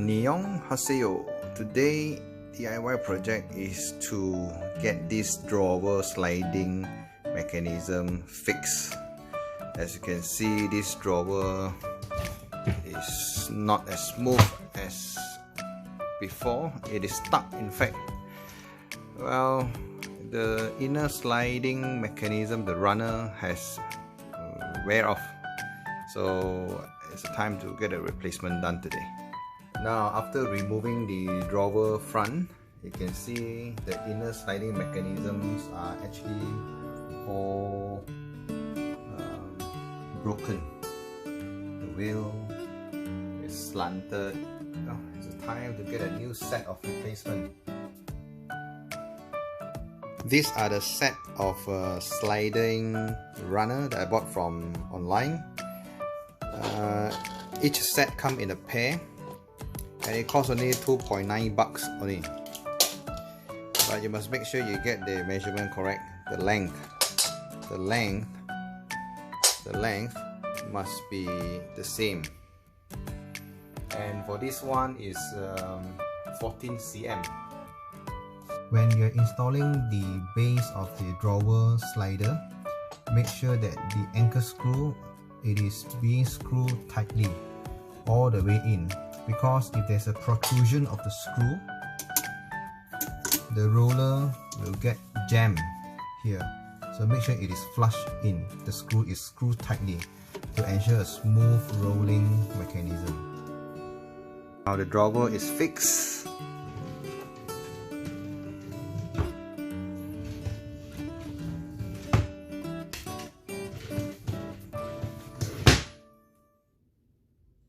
YongHo. Today DIY project is to get this drawer sliding mechanism fixed. As you can see, this drawer is not as smooth as before. It is stuck, in fact. Well, the inner sliding mechanism, the runner, has wear off, so it's time to get a replacement done today. Now, after removing the drawer front, you can see the inner sliding mechanisms are actually all broken. The wheel is slanted. Now it's time to get a new set of replacement. These are the set of sliding runner that I bought from online. Each set comes in a pair, and it costs only 2.9 bucks only. But you must make sure you get the measurement correct. The length must be the same. And for this one is 14 cm. When you're installing the base of the drawer slider, make sure that the anchor screw, it is being screwed tightly all the way in, because if there's a protrusion of the screw, the roller will get jammed here. So make sure it is flush in. The screw is screwed tightly to ensure a smooth rolling mechanism. Now the drawer is fixed.